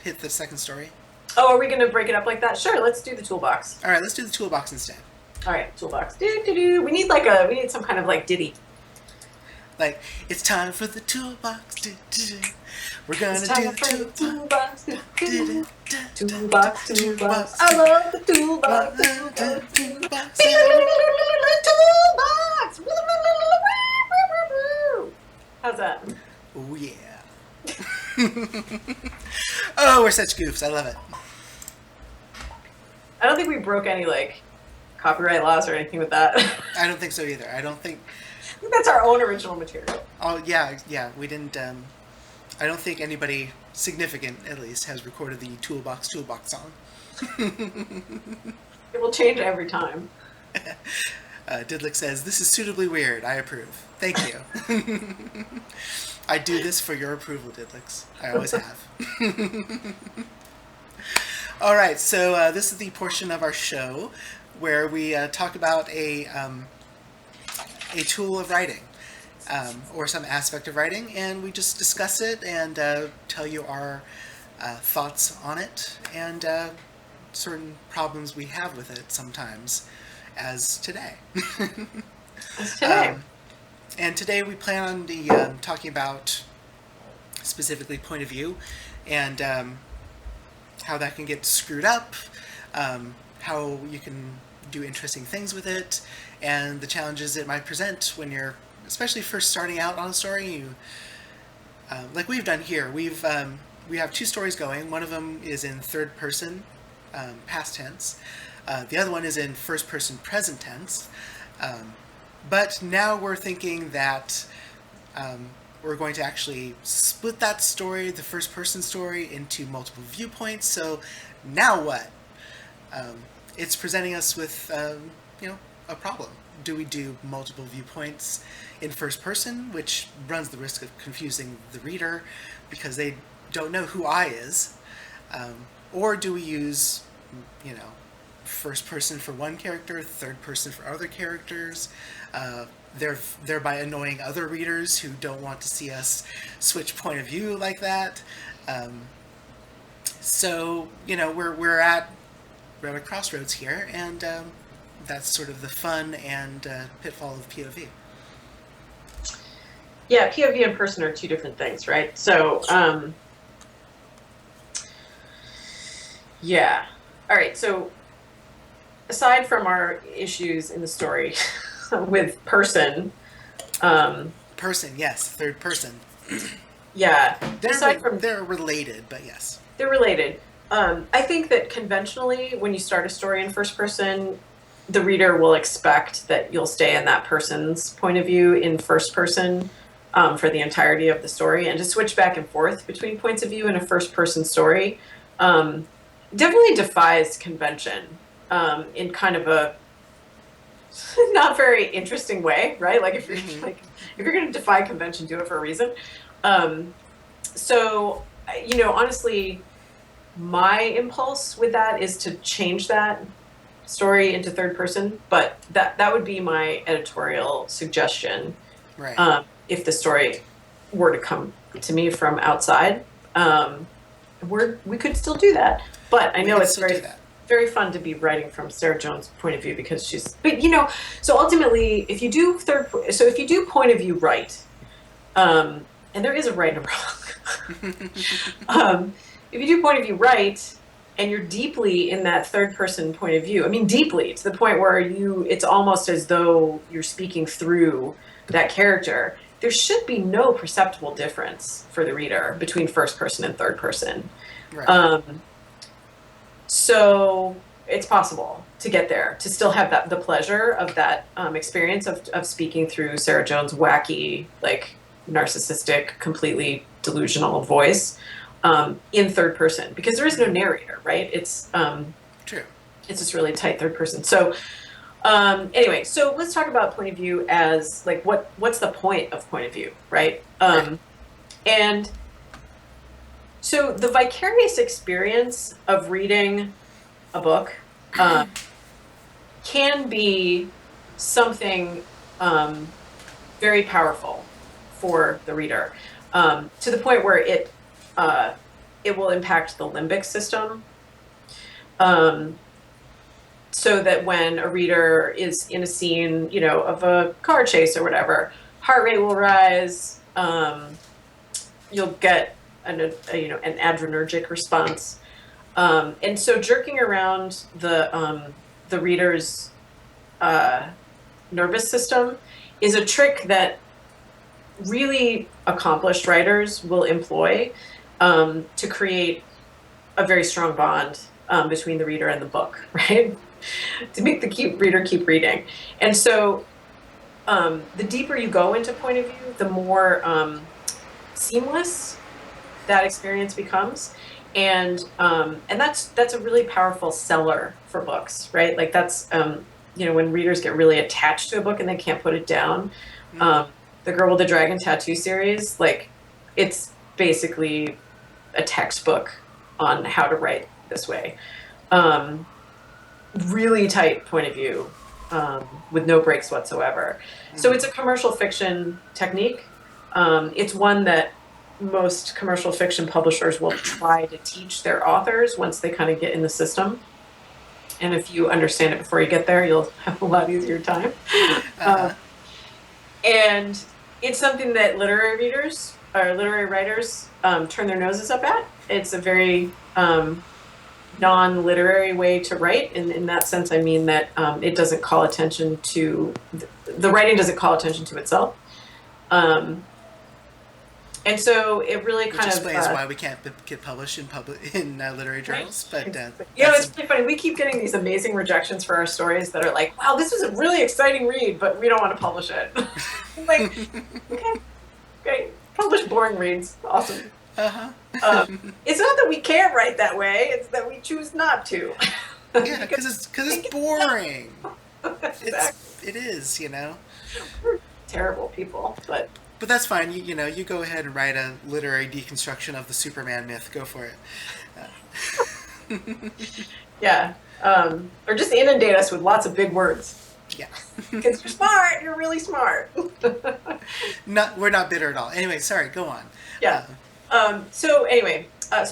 hit the second story? Oh, are we going to break it up like that? Sure, let's do the toolbox. All right, let's do the toolbox instead. All right, toolbox. Do, do, do. We need some kind of like ditty. Like, it's time for the toolbox. We're It's gonna time do for the the toolbox. toolbox. Toolbox, toolbox. I love the toolbox. Toolbox. Toolbox. How's that? Oh yeah. Oh, we're such goofs. I love it. I don't think we broke any like copyright laws or anything with that. I don't think so either. I don't think. I think that's our own original material. Oh yeah. We didn't. I don't think anybody significant, at least, has recorded the toolbox song. It will change every time. Didlick says, "This is suitably weird. I approve. Thank you." I do this for your approval, Didlicks. I always have. All right, so this is the portion of our show where we talk about a tool of writing or some aspect of writing, and we just discuss it and tell you our thoughts on it and certain problems we have with it sometimes, as today. As today. And today we plan on the talking about specifically point of view and how that can get screwed up, how you can do interesting things with it, and the challenges it might present when you're especially first starting out on a story. You, like we've done here, we have two stories going. One of them is in third person, past tense. The other one is in first person, present tense. But now we're thinking that we're going to actually split that story, the first person story, into multiple viewpoints. So now what? It's presenting us with, a problem. Do we do multiple viewpoints in first person, which runs the risk of confusing the reader because they don't know who I is? Or do we use, first person for one character, third person for other characters, thereby annoying other readers who don't want to see us switch point of view like that? So, we're at a crossroads here, and that's sort of the fun and pitfall of POV. Yeah, POV and person are two different things, right? So, yeah. All right, so aside from our issues in the story with person, Person, yes, third person. yeah, They're related, but yes. They're related. I think that conventionally, when you start a story in first person, the reader will expect that you'll stay in that person's point of view in first person for the entirety of the story, and to switch back and forth between points of view in a first person story definitely defies convention in kind of a not very interesting way, right? Like if you're going to defy convention, do it for a reason. So, honestly, my impulse with that is to change that story into third person, but that would be my editorial suggestion. Right. If the story were to come to me from outside, we could still do that. But I know it's very fun to be writing from Sarah Jones' point of view because but so ultimately, if you do point of view right, and there is a right and a wrong. If you do point of view right, and you're deeply in that third person point of view, I mean, deeply to the point where it's almost as though you're speaking through that character, there should be no perceptible difference for the reader between first person and third person. Right. So it's possible to get there, to still have the pleasure of that experience of speaking through Sarah Jones' wacky, like narcissistic, completely delusional voice in third person, because there is no narrator, right? It's true. It's this really tight third person. So anyway, so let's talk about point of view as like what's the point of point of view, right? And so the vicarious experience of reading a book can be something very powerful for the reader, to the point where it will impact the limbic system. Um, so that when a reader is in a scene, of a car chase or whatever, heart rate will rise. You'll get an adrenergic response. And so jerking around the reader's nervous system is a trick that really accomplished writers will employ to create a very strong bond between the reader and the book, right? To make the reader keep reading. And so the deeper you go into point of view, the more seamless that experience becomes. And that's a really powerful seller for books, right? Like that's when readers get really attached to a book and they can't put it down. The Girl with the Dragon Tattoo series, like it's basically a textbook on how to write this way. Really tight point of view, with no breaks whatsoever. So it's a commercial fiction technique. It's one that most commercial fiction publishers will try to teach their authors once they kind of get in the system. And if you understand it before you get there, you'll have a lot easier time. And it's something that literary readers or literary writers turn their noses up at. It's a very non-literary way to write. And in that sense, I mean that it doesn't call attention to, the writing doesn't call attention to itself. And so it really kind Which of explains why we can't get published in literary journals. But it's pretty funny. We keep getting these amazing rejections for our stories that are like, "Wow, this was a really exciting read, but we don't want to publish it." Like, okay, great, publish boring reads, awesome. It's not that we can't write that way; it's that we choose not to. Yeah, because it's boring. Exactly. It is, We're terrible people, but that's fine. You go ahead and write a literary deconstruction of the Superman myth. Go for it. Yeah. Or just inundate us with lots of big words. Yeah. Because you're smart. You're really smart. We're not bitter at all. Anyway, sorry. Go on. Yeah. So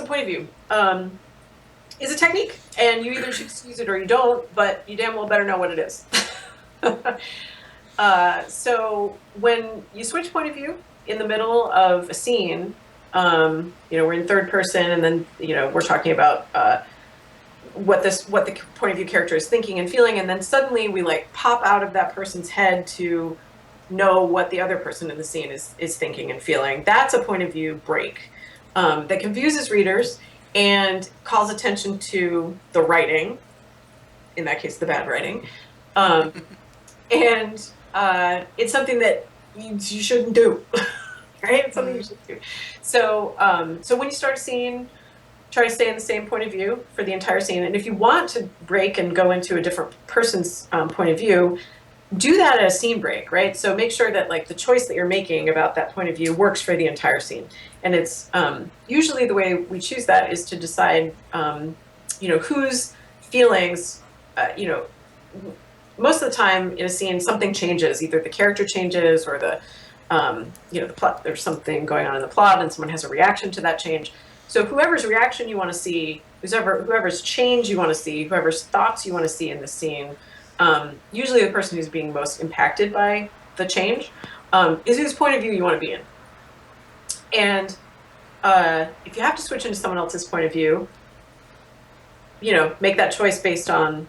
point of view is a technique, and you either choose to use it or you don't. But you damn well better know what it is. So when you switch point of view in the middle of a scene, we're in third person, and then we're talking about what the point of view character is thinking and feeling, and then suddenly we like pop out of that person's head to know what the other person in the scene is thinking and feeling. That's a point of view break that confuses readers and calls attention to the writing, in that case, the bad writing, and it's something that you shouldn't do, right? It's something you shouldn't do. So when you start a scene, try to stay in the same point of view for the entire scene. And if you want to break and go into a different person's point of view, do that at a scene break, right? So make sure that like the choice that you're making about that point of view works for the entire scene. And it's usually the way we choose that is to decide, whose feelings, most of the time in a scene, something changes. Either the character changes or the plot, there's something going on in the plot and someone has a reaction to that change. So whoever's reaction you want to see, whoever's change you want to see, whoever's thoughts you want to see in the scene, usually the person who's being most impacted by the change is whose point of view you want to be in. And if you have to switch into someone else's point of view, make that choice based on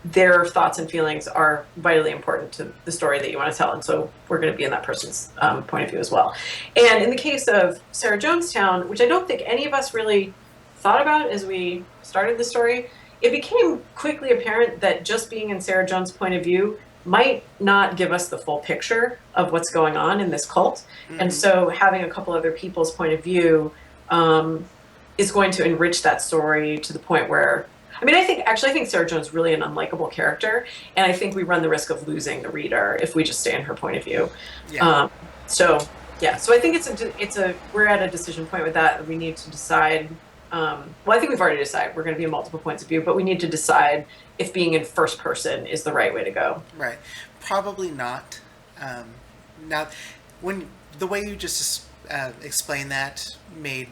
their thoughts and feelings are vitally important to the story that you want to tell. And so we're going to be in that person's point of view as well. And in the case of Sarah Jonestown, which I don't think any of us really thought about as we started the story, it became quickly apparent that just being in Sarah Jones' point of view might not give us the full picture of what's going on in this cult. Mm-hmm. And so having a couple other people's point of view is going to enrich that story to the point where, I think Sarah Jones is really an unlikable character, and I think we run the risk of losing the reader if we just stay in her point of view. Yeah. So I think we're at a decision point with that. We need to decide. I think we've already decided we're going to be in multiple points of view, but we need to decide if being in first person is the right way to go. Right. Probably not. Now, when the way you just explained that made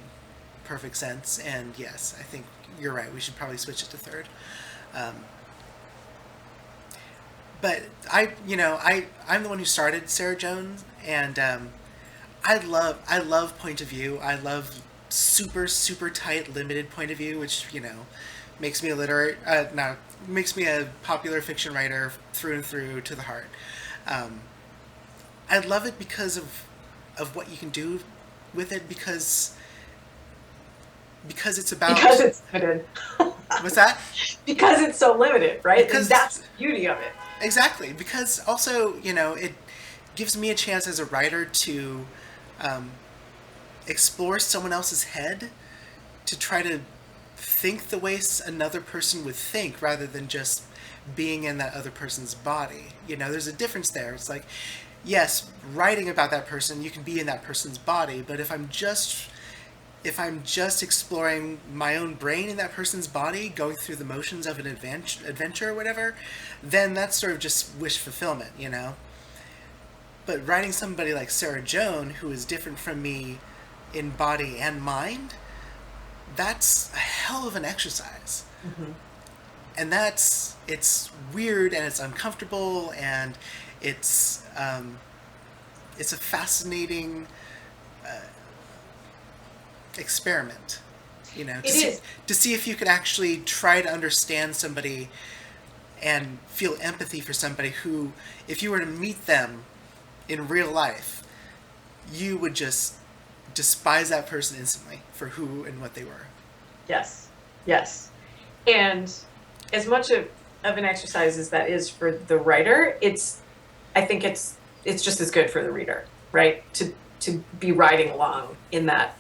perfect sense. And yes, I think you're right. We should probably switch it to third. Um, but I'm the one who started Sarah Jones, and I love point of view. I love super super tight limited point of view, which makes me a literate. No, makes me a popular fiction writer through and through to the heart. Um, I love it because of what you can do with it, because it's about Because it's limited. what's that? Because it's so limited, right? Because And that's the beauty of it. exactly, because also it gives me a chance as a writer to um, explore someone else's head, to try to think the way another person would think rather than just being in that other person's body. There's a difference there. It's like, yes, writing about that person, you can be in that person's body, but if I'm just exploring my own brain in that person's body, going through the motions of an adventure or whatever, then that's sort of just wish fulfillment. But writing somebody like Sarah Joan, who is different from me in body and mind, that's a hell of an exercise. Mm-hmm. And it's weird and it's uncomfortable and it's a fascinating experiment, It is. to see if you can actually try to understand somebody and feel empathy for somebody who, if you were to meet them in real life, you would just despise that person instantly for who and what they were. Yes. Yes. And as much of an exercise as that is for the writer, I think it's just as good for the reader, right? To be riding along in that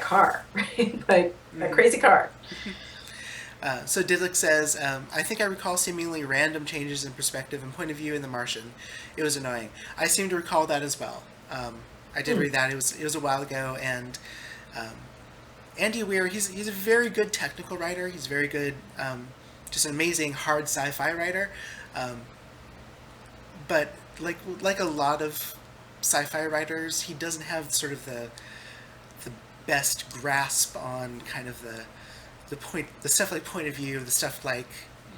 car, right? Like that crazy car. So Didlik says, I think I recall seemingly random changes in perspective and point of view in The Martian. It was annoying. I seem to recall that as well. I did read that. It was a while ago, and Andy Weir, he's a very good technical writer. He's very good, just an amazing hard sci-fi writer. But like a lot of sci-fi writers, he doesn't have sort of the best grasp on kind of the stuff like point of view, the stuff like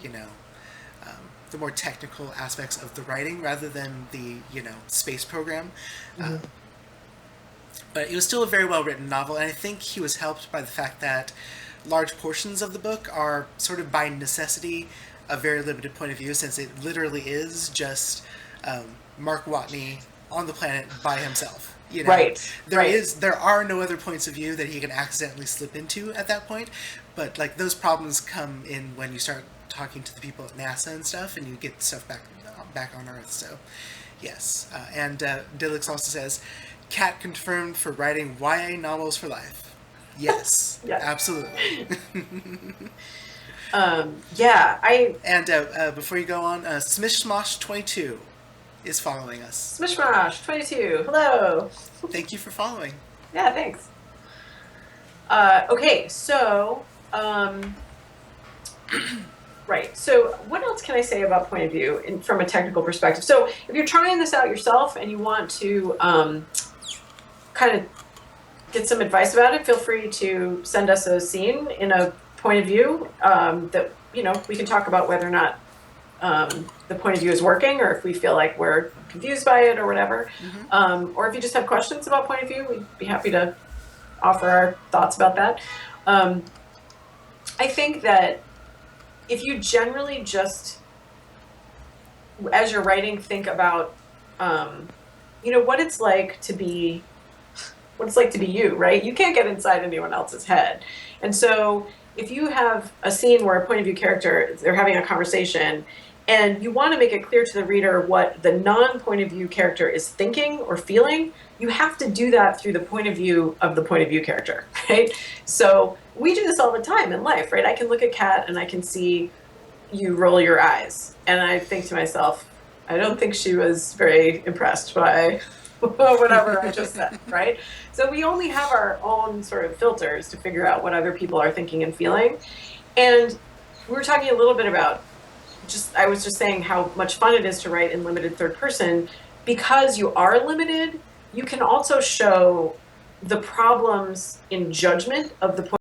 the more technical aspects of the writing rather than the space program. Mm-hmm. But it was still a very well written novel, and I think he was helped by the fact that large portions of the book are sort of by necessity a very limited point of view, since it literally is just Mark Watney on the planet by himself. Right. There are no other points of view that he can accidentally slip into at that point, but those problems come in when you start talking to the people at NASA and stuff, and you get stuff back on Earth. So yes, and Dillix also says, Kat confirmed for writing YA novels for life. Yes, yes. Absolutely. Yeah, And before you go on, Smish Smosh 22 is following us. Smishmash 22. Hello. Thank you for following. Yeah, thanks. Okay, so right. So what else can I say about point of view from a technical perspective? So if you're trying this out yourself and you want to kind of get some advice about it, feel free to send us a scene in a point of view that we can talk about whether or not the point of view is working, or if we feel like we're confused by it or whatever. Mm-hmm. Or if you just have questions about point of view, we'd be happy to offer our thoughts about that. I think that if you generally just, as you're writing, think about, what it's like to be you, right? You can't get inside anyone else's head. And so if you have a scene where a point of view character, they're having a conversation, and you want to make it clear to the reader what the non-point of view character is thinking or feeling, you have to do that through the point of view of the point of view character, right? So we do this all the time in life, right? I can look at Kat and I can see you roll your eyes. And I think to myself, I don't think she was very impressed by whatever I just said, right? So we only have our own sort of filters to figure out what other people are thinking and feeling. And we were talking a little bit about I was just saying how much fun it is to write in limited third person. Because you are limited, you can also show the problems in judgment of the point